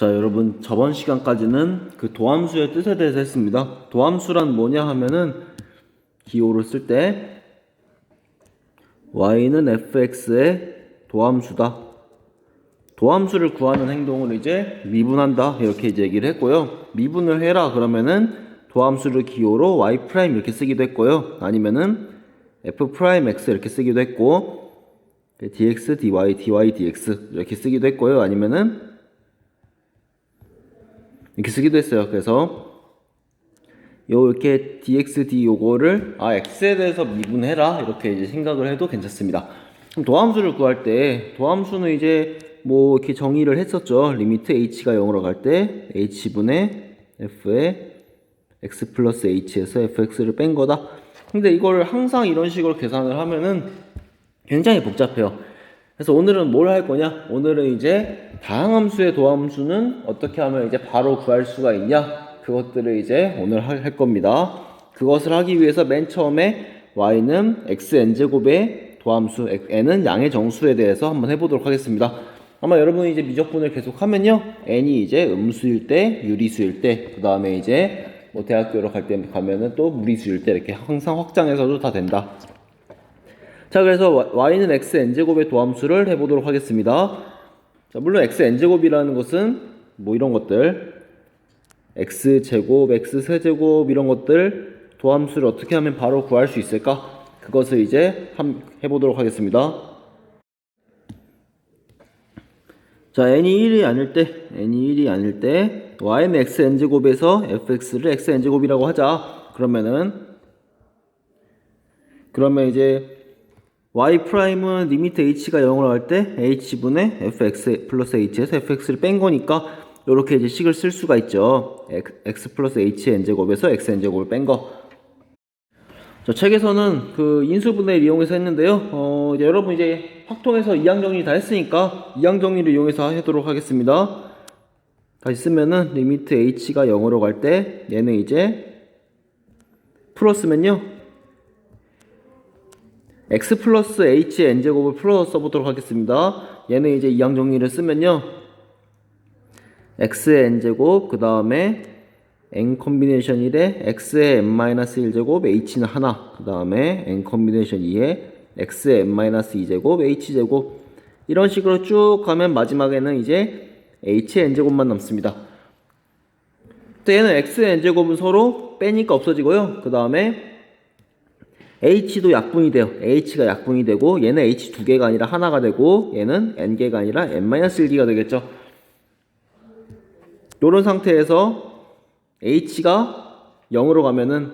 자, 여러분, 저번 시간까지는 그 도함수의 뜻에 대해서 했습니다. 도함수란 뭐냐 하면은 기호로 쓸 때 y는 fx의 도함수다. 도함수를 구하는 행동을 이제 미분한다, 이렇게 이제 얘기를 했고요. 미분을 해라 그러면은 도함수를 기호로 y' 이렇게 쓰기도 했고요. 아니면은 f'x 이렇게 쓰기도 했고, dx, dy, dy, dx 이렇게 쓰기도 했고요. 아니면은 이렇게 쓰기도 했어요. 그래서 이렇게 dx, d 요거를 x에 대해서 미분해라, 이렇게 이제 생각을 해도 괜찮습니다. 그럼 도함수를 구할 때 도함수는 이제 뭐 이렇게 정의를 했었죠. 리미트 h가 0으로 갈 때 h분의 f의 x 플러스 h에서 fx를 뺀 거다. 근데 이걸 항상 이런 식으로 계산을 하면은 굉장히 복잡해요. 그래서 오늘은 뭘 할 거냐? 오늘은 이제 다항함수의 도함수는 어떻게 하면 이제 바로 구할 수가 있냐? 그것들을 이제 오늘 할 겁니다. 그것을 하기 위해서 맨 처음에 y는 xn제곱의 도함수, n은 양의 정수에 대해서 한번 해보도록 하겠습니다. 아마 여러분이 이제 미적분을 계속 하면요, n이 이제 음수일 때, 유리수일 때, 그 다음에 이제 뭐 대학교로 갈 때 가면은 또 무리수일 때, 이렇게 항상 확장해서도 다 된다. 자, 그래서 y는 xn제곱의 도함수를 해보도록 하겠습니다. 자, 물론 xn제곱이라는 것은 뭐 이런 것들, x제곱, x세제곱 이런 것들 도함수를 어떻게 하면 바로 구할 수 있을까? 그것을 이제 해보도록 하겠습니다. 자, n이 1이 아닐 때 y는 xn제곱에서 fx를 xn제곱이라고 하자. 그러면 이제 y''은 리미트 h가 0으로 할 때 h분의 fx 플러스 h에서 fx를 뺀 거니까 이렇게 이제 식을 쓸 수가 있죠. x 플러스 h의 n제곱에서 xn제곱을 뺀 거. 자, 책에서는 그 인수분해를 이용해서 했는데요. 이제 여러분 이제 확통해서 이항정리 다 했으니까 이항정리를 이용해서 하도록 하겠습니다. 다시 쓰면은 리미트 h가 0으로 갈 때 얘는 이제 풀었으면요, x 플러스 h의 n제곱을 풀어 써보도록 하겠습니다. 얘는 이제 이항정리를 쓰면요, x의 n제곱, 그 다음에 n 콤비네이션 1에 x의 n-1제곱, h는 하나, 그 다음에 n 콤비네이션 2에 x의 n-2제곱, h제곱, 이런 식으로 쭉 가면 마지막에는 이제 h의 n제곱만 남습니다. 또 얘는 x의 n제곱은 서로 빼니까 없어지고요. 그 다음에 h도 약분이 돼요. h가 약분이 되고 얘는 h 두 개가 아니라 하나가 되고 얘는 n개가 아니라 n-1개가 되겠죠. 이런 상태에서 h가 0으로 가면은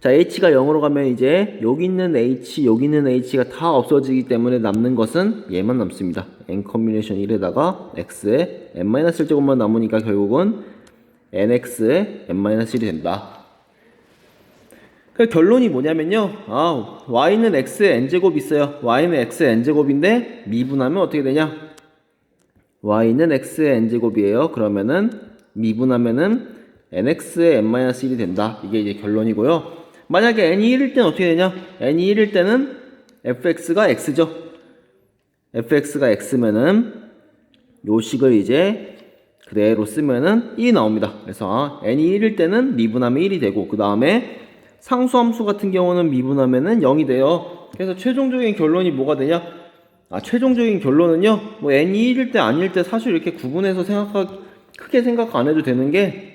자, h가 0으로 가면 이제 여기 있는 h가 다 없어지기 때문에 남는 것은 얘만 남습니다. n 콤비네이션 1에다가 x의 n-1제곱만 남으니까 결국은 nx의 n-1이 된다. 그 결론이 뭐냐면요, y는 x의 n제곱 있어요. y는 x의 n제곱인데 미분하면 어떻게 되냐? y는 x의 n제곱이에요. 그러면은 미분하면은 nx의 n-1이 된다. 이게 이제 결론이고요. 만약에 n이 1일 때는 어떻게 되냐? n이 1일 때는 fx가 x죠. fx가 x면은 요 식을 이제 그대로 쓰면은 1이 나옵니다. 그래서 n이 1일 때는 미분하면 1이 되고, 그 다음에 상수함수 같은 경우는 미분하면은 0이 돼요. 그래서 최종적인 결론이 뭐가 되냐? 최종적인 결론은요, 뭐 n이 1일 때 아닐 때 사실 이렇게 구분해서 크게 생각 안 해도 되는 게,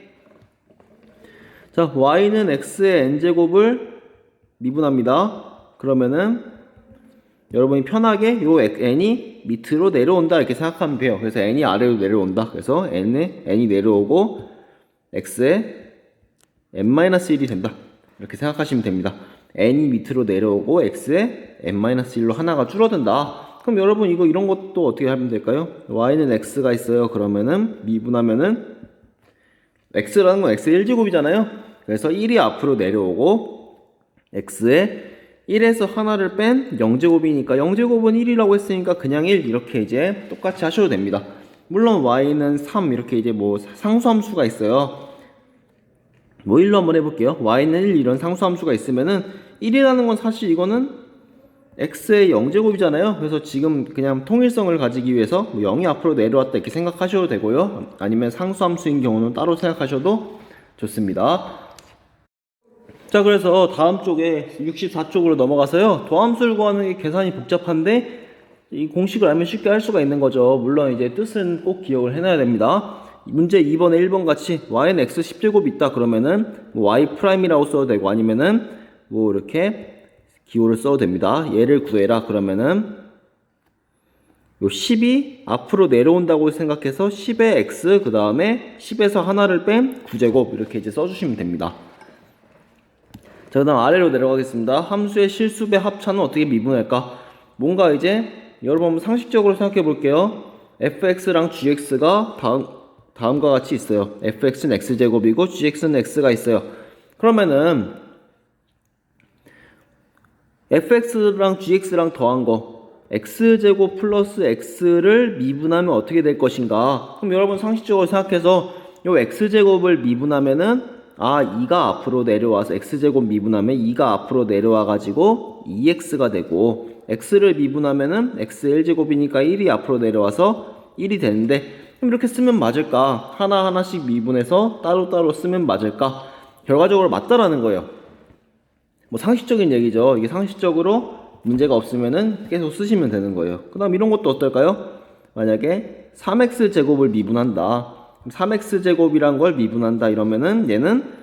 자, y는 x의 n제곱을 미분합니다. 그러면은 여러분이 편하게 요 n이 밑으로 내려온다, 이렇게 생각하면 돼요. 그래서 n이 아래로 내려온다. 그래서 n이 내려오고 x의 n-1이 된다, 이렇게 생각하시면 됩니다. n이 밑으로 내려오고 x의 n-1로 하나가 줄어든다. 그럼 여러분 이런 것도 어떻게 하면 될까요? y는 x가 있어요. 그러면은 미분하면은 x라는 건 x의 1제곱이잖아요. 그래서 1이 앞으로 내려오고 x의 1에서 하나를 뺀 0제곱이니까 0제곱은 1이라고 했으니까 그냥 1 이렇게 이제 똑같이 하셔도 됩니다. 물론 y는 3 이렇게 이제 뭐 상수함수가 있어요. 뭐 1로 한번 해볼게요. y는 1 이런 상수함수가 있으면은 1이라는 건 사실 이거는 x의 0제곱이잖아요. 그래서 지금 그냥 통일성을 가지기 위해서 0이 앞으로 내려왔다 이렇게 생각하셔도 되고요. 아니면 상수함수인 경우는 따로 생각하셔도 좋습니다. 자, 그래서 다음 쪽에 64쪽으로 넘어가서요. 더함수를 구하는 게 계산이 복잡한데 이 공식을 알면 쉽게 할 수가 있는 거죠. 물론 이제 뜻은 꼭 기억을 해놔야 됩니다. 문제 2번에 1번 같이 y는 x 10제곱이 있다 그러면은 뭐 y 프라임이라고 써도 되고 아니면은 뭐 이렇게 기호를 써도 됩니다. 얘를 구해라 그러면은 요 10이 앞으로 내려온다고 생각해서 10의 x 그 다음에 10에서 하나를 뺀 9제곱 이렇게 이제 써주시면 됩니다. 자, 그 다음 아래로 내려가겠습니다. 함수의 실수배 합차는 어떻게 미분할까? 뭔가 이제 여러분 한번 상식적으로 생각해 볼게요. fx랑 gx가 다음과 같이 있어요. fx는 x제곱이고 gx는 x가 있어요. 그러면은 fx랑 gx랑 더한 거 x제곱 플러스 x를 미분하면 어떻게 될 것인가? 그럼 여러분 상식적으로 생각해서 요 x제곱을 미분하면은 2가 앞으로 내려와서 x제곱 미분하면 2가 앞으로 내려와 가지고 2x가 되고 x를 미분하면은 x 1제곱이니까 1이 앞으로 내려와서 1이 되는데 그럼 이렇게 쓰면 맞을까? 하나하나씩 미분해서 따로따로 쓰면 맞을까? 결과적으로 맞다라는 거예요. 뭐 상식적인 얘기죠. 이게 상식적으로 문제가 없으면은 계속 쓰시면 되는 거예요. 그 다음 이런 것도 어떨까요? 만약에 3x제곱을 미분한다. 3x제곱이란 걸 미분한다 이러면은 얘는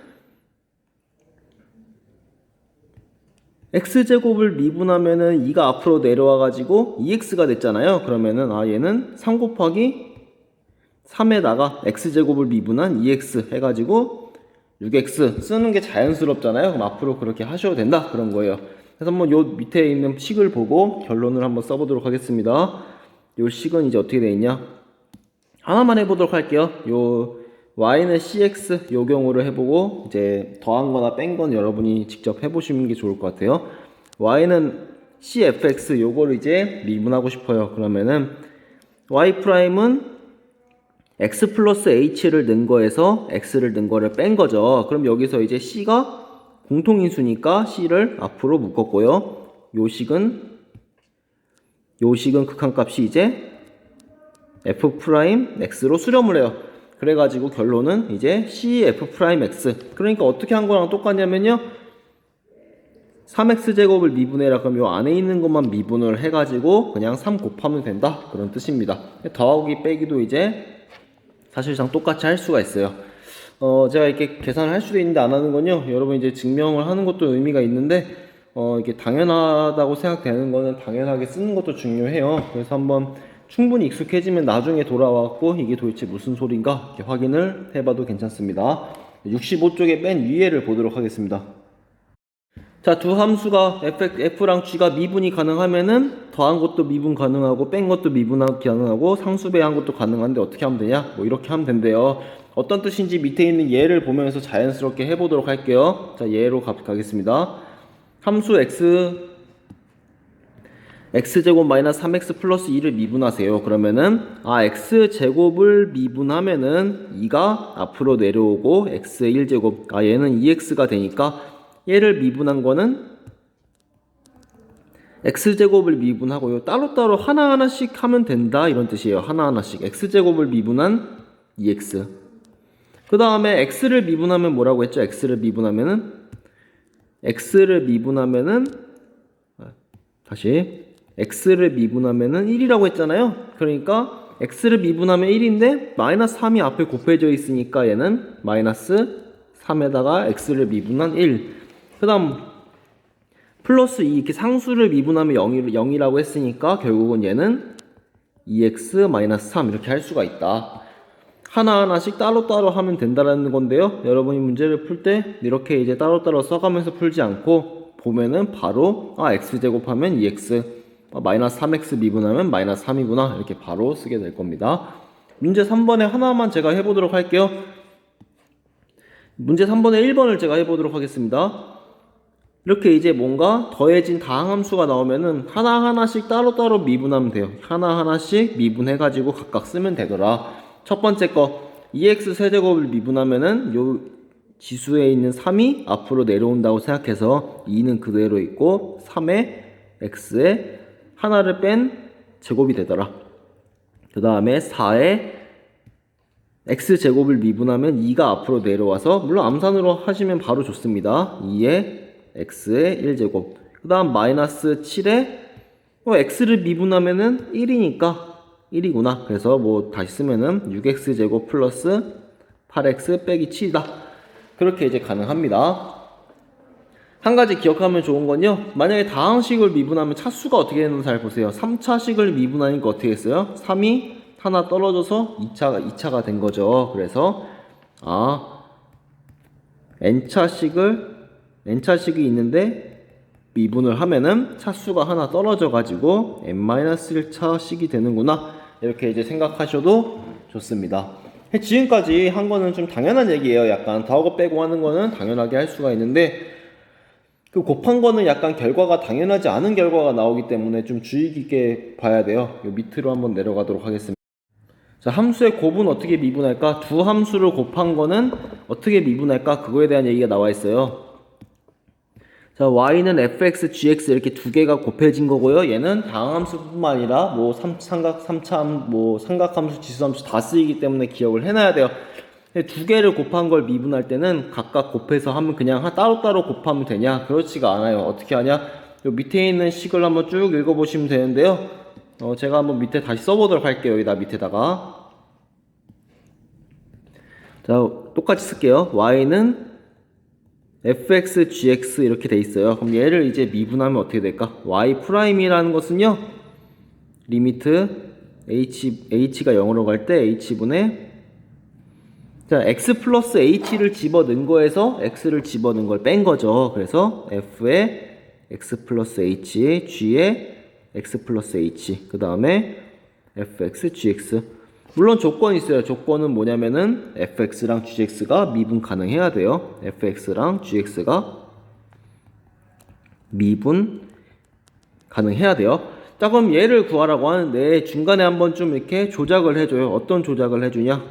x제곱을 미분하면은 2가 앞으로 내려와 가지고 2x가 됐잖아요. 그러면은 얘는 3 곱하기 3에다가 x제곱을 미분한 2x 해가지고 6x 쓰는 게 자연스럽잖아요. 그럼 앞으로 그렇게 하셔도 된다 그런 거예요. 그래서 한번 요 밑에 있는 식을 보고 결론을 한번 써보도록 하겠습니다. 요 식은 이제 어떻게 되어 있냐? 하나만 해보도록 할게요. 요 y는 cx 요 경우를 해보고 이제 더한 거나 뺀 건 여러분이 직접 해보시는 게 좋을 것 같아요. y는 cfx 요거를 이제 미분하고 싶어요. 그러면은 y 프라임은 x 플러스 h를 넣은 거에서 x를 넣은 거를 뺀 거죠. 그럼 여기서 이제 c가 공통인수니까 c를 앞으로 묶었고요. 요 식은 극한값이 이제 f 프라임 x로 수렴을 해요. 그래가지고 결론은 이제 cf 프라임 x. 그러니까 어떻게 한 거랑 똑같냐면요. 3x제곱을 미분해라. 그럼 요 안에 있는 것만 미분을 해가지고 그냥 3 곱하면 된다. 그런 뜻입니다. 더하기 빼기도 이제 사실상 똑같이 할 수가 있어요. 제가 이렇게 계산을 할 수도 있는데 안 하는 건요. 여러분 이제 증명을 하는 것도 의미가 있는데, 이게 당연하다고 생각되는 거는 당연하게 쓰는 것도 중요해요. 그래서 한번 충분히 익숙해지면 나중에 돌아와갖고 이게 도대체 무슨 소린가 이렇게 확인을 해봐도 괜찮습니다. 65쪽에 맨 위에를 보도록 하겠습니다. 자, 두 함수가 f랑 g가 미분이 가능하면은 더한 것도 미분 가능하고 뺀 것도 미분 가능하고 상수배한 것도 가능한데 어떻게 하면 되냐? 뭐 이렇게 하면 된대요. 어떤 뜻인지 밑에 있는 예를 보면서 자연스럽게 해보도록 할게요. 자, 예로 가겠습니다. 함수 x제곱 마이너스 3x 플러스 2를 미분하세요. 그러면은 x제곱을 미분하면은 2가 앞으로 내려오고 x의 1제곱 얘는 2x가 되니까 얘를 미분한 거는 x제곱을 미분하고요. 따로따로 하나하나씩 하면 된다 이런 뜻이에요. 하나하나씩 x제곱을 미분한 2x 그 다음에 x를 미분하면 뭐라고 했죠? x를 미분하면은 x를 미분하면은 1이라고 했잖아요. 그러니까 x를 미분하면 1인데 마이너스 3이 앞에 곱해져 있으니까 얘는 마이너스 3에다가 x를 미분한 1. 그 다음 플러스 2 이렇게 상수를 미분하면 0이라고 했으니까 결국은 얘는 2x 마이너스 3 이렇게 할 수가 있다. 하나하나씩 따로따로 하면 된다는 건데요. 여러분이 문제를 풀 때 이렇게 이제 따로따로 써가면서 풀지 않고 보면은 바로 x제곱하면 2x 마이너스 3x 미분하면 마이너스 3이구나 이렇게 바로 쓰게 될 겁니다. 문제 3번에 하나만 제가 해보도록 할게요. 문제 3번에 1번을 제가 해보도록 하겠습니다. 이렇게 이제 뭔가 더해진 다항함수가 나오면은 하나하나씩 따로따로 미분하면 돼요. 하나하나씩 미분해가지고 각각 쓰면 되더라. 첫 번째 거 2x 세제곱을 미분하면은 요 지수에 있는 3이 앞으로 내려온다고 생각해서 2는 그대로 있고 3에 x에 하나를 뺀 제곱이 되더라. 그 다음에 4에 x제곱을 미분하면 2가 앞으로 내려와서, 물론 암산으로 하시면 바로 좋습니다. 2에 x의 1제곱. 그 다음 마이너스 7에 x를 미분하면은 1이니까 1이구나. 그래서 뭐 다시 쓰면은 6x제곱 플러스 8x 빼기 7이다. 그렇게 이제 가능합니다. 한 가지 기억하면 좋은 건요, 만약에 다항식을 미분하면 차수가 어떻게 되는지 잘 보세요. 3차식을 미분하니까 어떻게 했어요? 3이 하나 떨어져서 2차가 된 거죠. 그래서 n차식이 있는데 미분을 하면은 차수가 하나 떨어져 가지고 n-1차식이 되는구나. 이렇게 이제 생각하셔도 좋습니다. 지금까지 한 거는 좀 당연한 얘기예요. 약간 더하고 빼고 하는 거는 당연하게 할 수가 있는데, 그 곱한 거는 약간 결과가 당연하지 않은 결과가 나오기 때문에 좀 주의 깊게 봐야 돼요. 요 밑으로 한번 내려가도록 하겠습니다. 자, 함수의 곱은 어떻게 미분할까? 두 함수를 곱한 거는 어떻게 미분할까? 그거에 대한 얘기가 나와 있어요. 자, y는 fx, gx 이렇게 두 개가 곱해진 거고요. 얘는 다항함수뿐만 아니라 뭐 삼각함수, 삼각함수, 지수함수 다 쓰이기 때문에 기억을 해놔야 돼요. 두 개를 곱한 걸 미분할 때는 각각 곱해서 하면 그냥 따로따로 곱하면 되냐? 그렇지가 않아요. 어떻게 하냐? 요 밑에 있는 식을 한번 쭉 읽어보시면 되는데요. 제가 한번 밑에 다시 써보도록 할게요. 여기다 밑에다가. 자, 똑같이 쓸게요. y는 fx, gx 이렇게 돼 있어요. 그럼 얘를 이제 미분하면 어떻게 될까? y 프라임이라는 것은요, 리미트 h가 0으로 갈 때 h분의, 자, x 플러스 h를 집어넣은 거에서 x를 집어넣은 걸 뺀 거죠. 그래서 f에 x 플러스 h, g에 x 플러스 h, 그 다음에 fx, gx. 물론 조건이 있어요. 조건은 뭐냐면은 fx랑 gx가 미분 가능해야 돼요. fx랑 gx가 미분 가능해야 돼요. 자, 그럼 얘를 구하라고 하는데 중간에 한번 좀 이렇게 조작을 해줘요. 어떤 조작을 해주냐?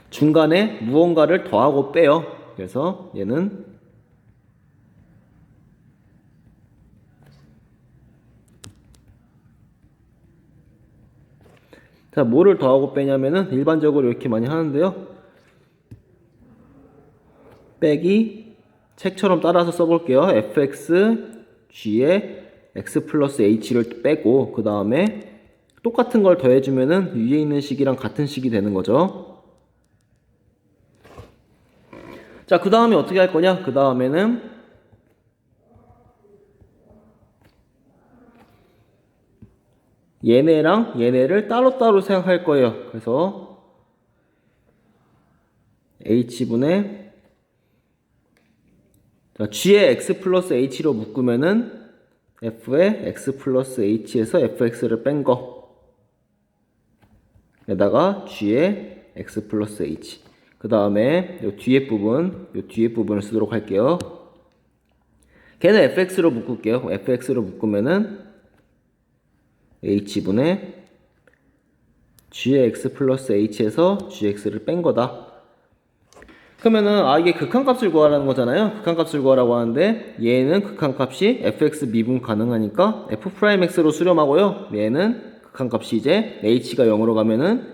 중간에 무언가를 더하고 빼요. 그래서 얘는 자, 뭐를 더하고 빼냐면은 일반적으로 이렇게 많이 하는데요. 빼기, 책처럼 따라서 써볼게요. fx, g에 x 플러스 h를 빼고, 그 다음에 똑같은 걸 더해주면은 위에 있는 식이랑 같은 식이 되는 거죠. 자, 그 다음에 어떻게 할 거냐? 그 다음에는 얘네랑 얘네를 따로따로 생각할 거예요. 그래서 h분의, 자, g에 x 플러스 h로 묶으면은 f에 x 플러스 h에서 fx를 뺀 거, 에다가 g에 x 플러스 h. 그 다음에 요 뒤에 부분을 쓰도록 할게요. 걔는 fx로 묶을게요. fx로 묶으면은 h분의 g의 x 플러스 h에서 gx를 뺀 거다. 그러면은 이게 극한값을 구하라는 거잖아요. 극한값을 구하라고 하는데 얘는 극한값이 fx 미분 가능하니까 f'x로 수렴하고요. 얘는 극한값이 이제 h가 0으로 가면은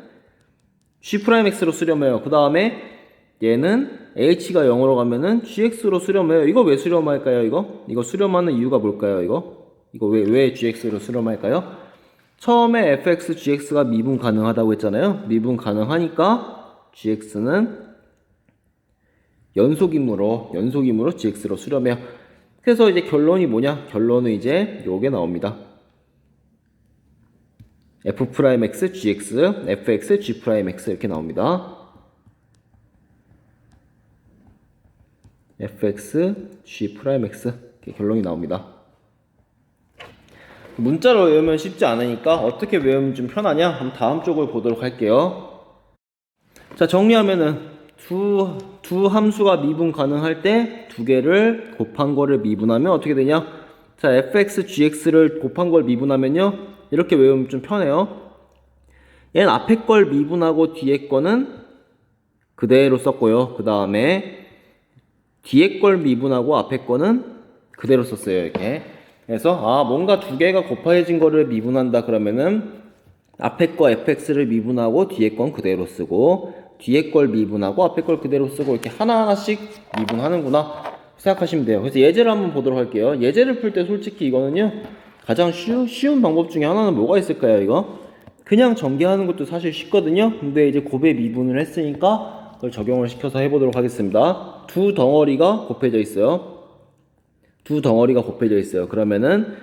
g'x로 수렴해요. 그 다음에 얘는 h가 0으로 가면은 gx로 수렴해요. 이거 왜 수렴할까요? 이거 수렴하는 이유가 뭘까요? 이거 왜 gx로 수렴할까요? 처음에 fx, gx가 미분 가능하다고 했잖아요. 미분 가능하니까 gx는 연속임으로 gx로 수렴해요. 그래서 이제 결론이 뭐냐? 결론은 이제 요게 나옵니다. f'x, gx, fx, g'x 이렇게 나옵니다. fx, g'x 이렇게 결론이 나옵니다. 문자로 외우면 쉽지 않으니까 어떻게 외우면 좀 편하냐? 그럼 다음 쪽을 보도록 할게요. 자, 정리하면은 두 함수가 미분 가능할 때 두 개를 곱한 거를 미분하면 어떻게 되냐? 자, fx, gx를 곱한 걸 미분하면요, 이렇게 외우면 좀 편해요. 얘는 앞에 걸 미분하고 뒤에 거는 그대로 썼고요. 그 다음에 뒤에 걸 미분하고 앞에 거는 그대로 썼어요. 이렇게. 그래서 뭔가 두 개가 곱해진 거를 미분한다 그러면은 앞에 거 fx를 미분하고 뒤에 건 그대로 쓰고, 뒤에 걸 미분하고 앞에 걸 그대로 쓰고, 이렇게 하나하나씩 미분하는구나 생각하시면 돼요. 그래서 예제를 한번 보도록 할게요. 예제를 풀 때 솔직히 이거는요, 가장 쉬운 방법 중에 하나는 뭐가 있을까요? 이거 그냥 전개하는 것도 사실 쉽거든요. 근데 이제 곱의 미분을 했으니까 그걸 적용을 시켜서 해보도록 하겠습니다. 두 덩어리가 곱해져 있어요. 두 덩어리가 곱해져 있어요. 그러면은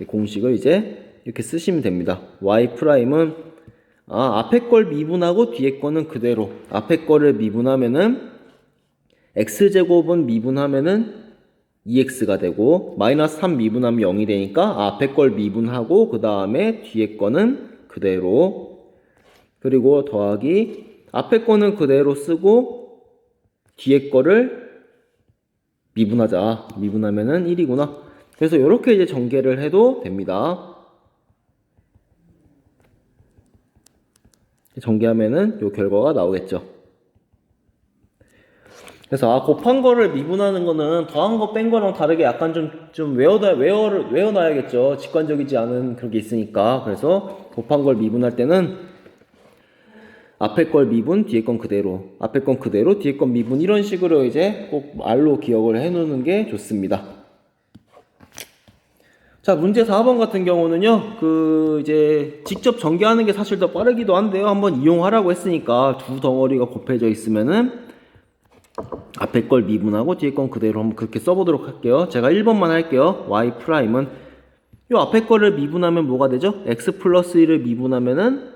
공식을 이제 이렇게 쓰시면 됩니다. y''은 앞에 걸 미분하고 뒤에 거는 그대로, 앞에 거를 미분하면은 x제곱은 미분하면은 2x가 되고, 마이너스 3 미분하면 0이 되니까 앞에 걸 미분하고 그 다음에 뒤에 거는 그대로, 그리고 더하기 앞에 거는 그대로 쓰고 뒤에 거를 미분하자. 미분하면은 1이구나. 그래서 이렇게 이제 전개를 해도 됩니다. 전개하면은 요 결과가 나오겠죠. 그래서 곱한 거를 미분하는 거는 더한 거 뺀 거랑 다르게 약간 좀 외워놔야겠죠. 직관적이지 않은 그런 게 있으니까. 그래서 곱한 걸 미분할 때는 앞에 걸 미분, 뒤에 건 그대로, 앞에 건 그대로, 뒤에 건 미분, 이런 식으로 이제 꼭 말로 기억을 해 놓는 게 좋습니다. 자, 문제 4번 같은 경우는요, 이제 직접 전개하는 게 사실 더 빠르기도 한데요. 한번 이용하라고 했으니까 두 덩어리가 곱해져 있으면은 앞에 걸 미분하고 뒤에 건 그대로 한번 그렇게 써보도록 할게요. 제가 1번만 할게요. y''은 요 앞에 거를 미분하면 뭐가 되죠? x 플러스 1을 미분하면은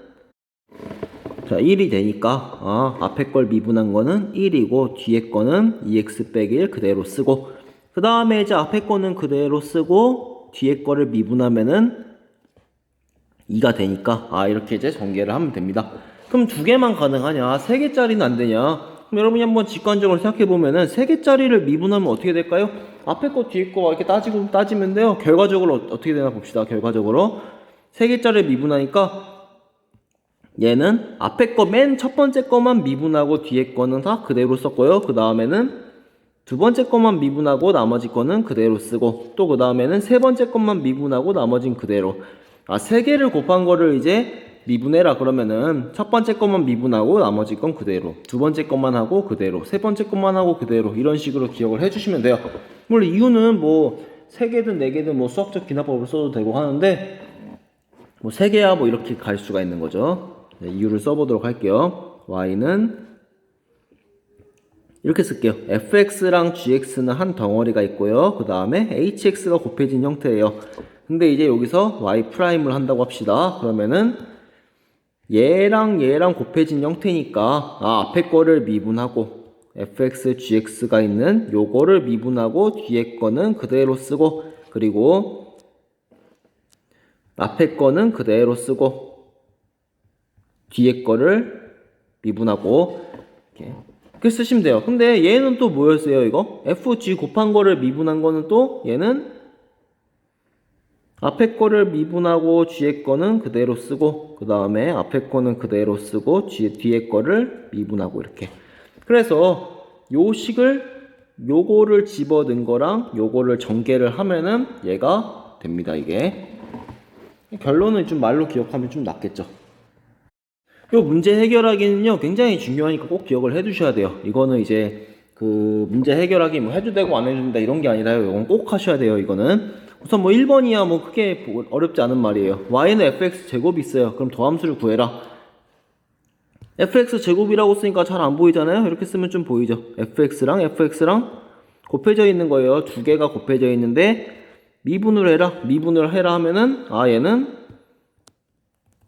자, 1이 되니까 앞에 걸 미분한 거는 1이고 뒤에 거는 2x 빼기 1 그대로 쓰고, 그 다음에 이제 앞에 거는 그대로 쓰고 뒤에 거를 미분하면은 2가 되니까 이렇게 이제 전개를 하면 됩니다. 그럼 두 개만 가능하냐? 세 개짜리는 안 되냐? 그럼 여러분이 한번 직관적으로 생각해 보면은 세 개짜리를 미분하면 어떻게 될까요? 앞에 거 뒤에 거 이렇게 따지면 돼요. 결과적으로 어떻게 되나 봅시다. 결과적으로 세 개짜리를 미분하니까 얘는 앞에 거 맨 첫 번째 거만 미분하고 뒤에 거는 다 그대로 썼고요. 그 다음에는 두 번째 것만 미분하고 나머지 거는 그대로 쓰고, 또 그 다음에는 세 번째 것만 미분하고 나머진 그대로. 세 개를 곱한 거를 이제 미분해라 그러면은 첫 번째 것만 미분하고 나머지 건 그대로, 두 번째 것만 하고 그대로, 세 번째 것만 하고 그대로, 이런 식으로 기억을 해주시면 돼요. 물론 이유는 뭐 세 개든 네 개든 뭐 수학적 기납법을 써도 되고 하는데, 뭐 세 개야 뭐 이렇게 갈 수가 있는 거죠. 네, 이유를 써보도록 할게요. y는 이렇게 쓸게요. fx랑 gx는 한 덩어리가 있고요. 그 다음에 hx가 곱해진 형태예요. 근데 이제 여기서 y''을 한다고 합시다. 그러면은 얘랑 곱해진 형태니까 앞에 거를 미분하고 fx, gx가 있는 요거를 미분하고 뒤에 거는 그대로 쓰고, 그리고 앞에 거는 그대로 쓰고 뒤에 거를 미분하고 이렇게 쓰시면 돼요. 근데 얘는 또 뭐였어요? 이거 fg 곱한 거를 미분한 거는 또 얘는 앞에 거를 미분하고 뒤에 거는 그대로 쓰고, 그 다음에 앞에 거는 그대로 쓰고 뒤에 거를 미분하고, 이렇게. 그래서 요 식을 요거를 집어넣은 거랑 요거를 전개를 하면은 얘가 됩니다. 이게 결론은 좀 말로 기억하면 좀 낫겠죠. 요 문제 해결하기는요 굉장히 중요하니까 꼭 기억을 해 두셔야 돼요. 이거는 이제 문제 해결하기 뭐 해도 되고 안 해도 된다 이런 게 아니라요. 이건 꼭 하셔야 돼요. 이거는 우선 뭐 1번이야 뭐 크게 어렵지 않은 말이에요. y는 fx 제곱이 있어요. 그럼 더함수를 구해라. fx 제곱이라고 쓰니까 잘 안 보이잖아요. 이렇게 쓰면 좀 보이죠. fx랑 곱해져 있는 거예요. 두 개가 곱해져 있는데 미분을 해라 하면은 얘는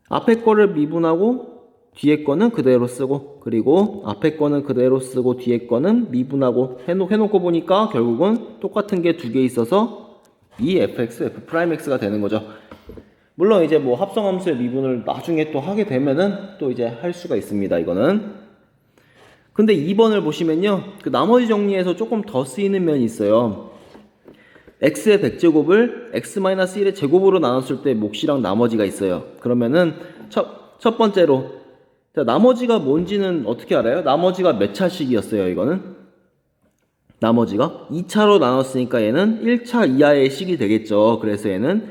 앞에 거를 미분하고 뒤에 거는 그대로 쓰고, 그리고 앞에 거는 그대로 쓰고 뒤에 거는 미분하고 해놓고 보니까 결국은 똑같은 게 두 개 있어서 이 fx, f'x가 되는 거죠. 물론 이제 뭐 합성함수의 미분을 나중에 또 하게 되면은 또 이제 할 수가 있습니다. 이거는. 근데 2번을 보시면요, 나머지 정리에서 조금 더 쓰이는 면이 있어요. x의 100제곱을 x-1의 제곱으로 나눴을 때 몫이랑 나머지가 있어요. 그러면은 첫 번째로 자, 나머지가 뭔지는 어떻게 알아요? 나머지가 몇 차씩이었어요, 이거는? 나머지가 2차로 나눴으니까 얘는 1차 이하의 식이 되겠죠. 그래서 얘는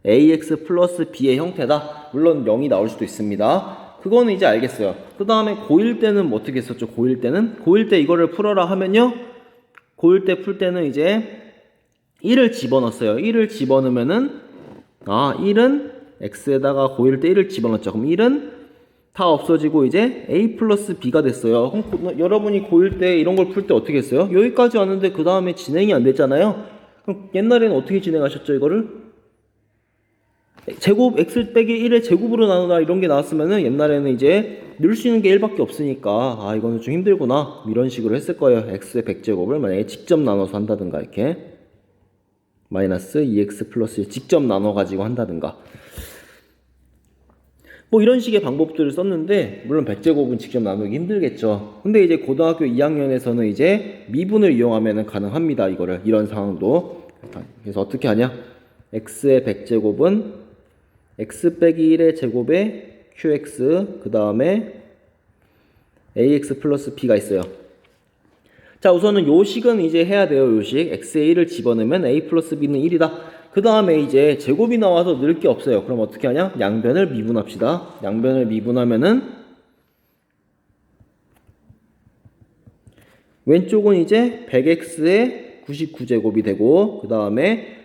ax 플러스 b의 형태다. 물론 0이 나올 수도 있습니다. 그거는 이제 알겠어요. 그 다음에 고1 때는 뭐 어떻게 했었죠? 고1 때 이거를 풀어라 하면요, 고1 때 풀 때는 이제 1을 집어넣었어요. 1을 집어넣으면은 1은 x에다가 고1 때 1을 집어넣었죠. 그럼 1은 다 없어지고 이제 a 플러스 b가 됐어요. 그럼 여러분이 고1 때 이런 걸 풀 때 어떻게 했어요? 여기까지 왔는데 그 다음에 진행이 안 됐잖아요. 그럼 옛날에는 어떻게 진행하셨죠, 이거를? 제곱 x 빼기 1의 제곱으로 나누다 이런 게 나왔으면은 옛날에는 이제 넣을 수 있는 게 1밖에 없으니까 이거는 좀 힘들구나 이런 식으로 했을 거예요. x의 100제곱을 만약에 직접 나눠서 한다든가 이렇게 마이너스 2x 플러스 1 직접 나눠 가지고 한다든가 뭐 이런 식의 방법들을 썼는데, 물론 100제곱은 직접 나누기 힘들겠죠. 근데 이제 고등학교 2학년에서는 이제 미분을 이용하면 가능합니다. 이런 상황도. 그래서 어떻게 하냐? x의 100제곱은 x 빼기 1의 제곱에 qx, 그 다음에 ax 플러스 b가 있어요. 자, 우선은 요 식은 이제 해야 돼요. 요 식. x에 1을 집어넣으면 a 플러스 b는 1이다. 그 다음에 이제 제곱이 나와서 넣을 게 없어요. 그럼 어떻게 하냐? 양변을 미분합시다. 양변을 미분하면은 왼쪽은 이제 100x의 99제곱이 되고, 그 다음에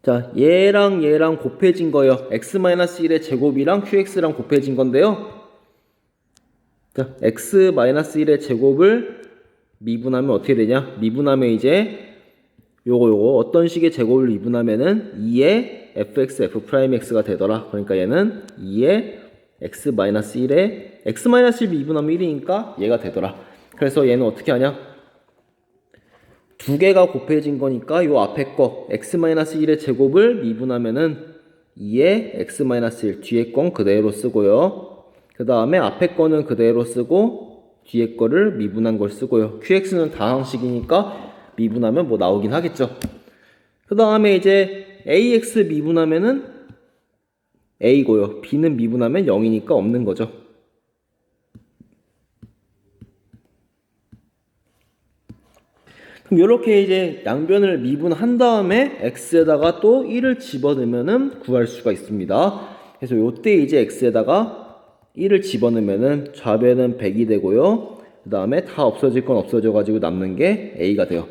자, 얘랑 곱해진 거예요. x-1의 제곱이랑 qx랑 곱해진 건데요. 자, x-1의 제곱을 미분하면 어떻게 되냐? 미분하면 이제 요거 어떤 식의 제곱을 미분하면은 2의 fx, f'x가 되더라. 그러니까 얘는 2의 x-1의 x-1 미분하면 1이니까 얘가 되더라. 그래서 얘는 어떻게 하냐? 두 개가 곱해진 거니까 요 앞에 거 x-1의 제곱을 미분하면은 2의 x-1 뒤에 건 그대로 쓰고요. 그 다음에 앞에 거는 그대로 쓰고 뒤에 거를 미분한 걸 쓰고요. qx는 다항식이니까 미분하면 뭐 나오긴 하겠죠. 그 다음에 이제 ax 미분하면은 a고요. b는 미분하면 0이니까 없는 거죠. 그럼 이렇게 이제 양변을 미분한 다음에 x에다가 또 1을 집어넣으면은 구할 수가 있습니다. 그래서 요때 이제 x에다가 1을 집어넣으면은 좌변은 100이 되고요. 그 다음에 다 없어질 건 없어져 가지고 남는 게 a가 돼요.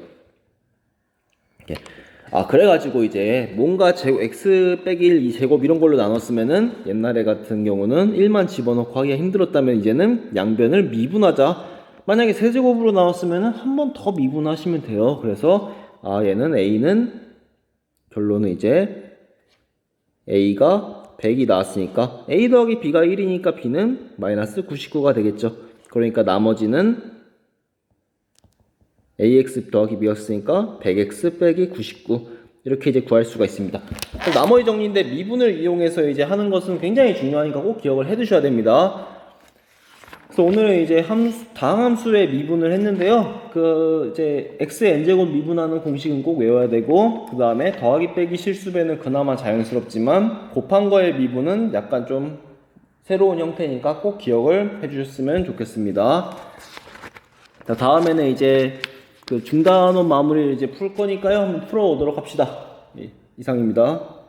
그래가지고 이제 뭔가 x 빼기 1, 2제곱 이런 걸로 나눴으면은 옛날에 같은 경우는 1만 집어넣고 하기가 힘들었다면 이제는 양변을 미분하자. 만약에 세제곱으로 나왔으면은 한 번 더 미분하시면 돼요. 그래서 얘는 a는 결론은 이제 a가 100이 나왔으니까 a 더하기 b가 1이니까 b는 마이너스 99가 되겠죠. 그러니까 나머지는 ax 더하기 b였으니까 100x 빼기 99 이렇게 이제 구할 수가 있습니다. 나머지 정리인데 미분을 이용해서 이제 하는 것은 굉장히 중요하니까 꼭 기억을 해 두셔야 됩니다. 그래서 오늘은 이제 다항함수의 미분을 했는데요. 이제 x의 n제곱 미분하는 공식은 꼭 외워야 되고, 그 다음에 더하기 빼기 실수배는 그나마 자연스럽지만 곱한 거의 미분은 약간 좀 새로운 형태니까 꼭 기억을 해 주셨으면 좋겠습니다. 자, 다음에는 이제 중단원 마무리를 이제 풀 거니까요. 한번 풀어오도록 합시다. 이상입니다.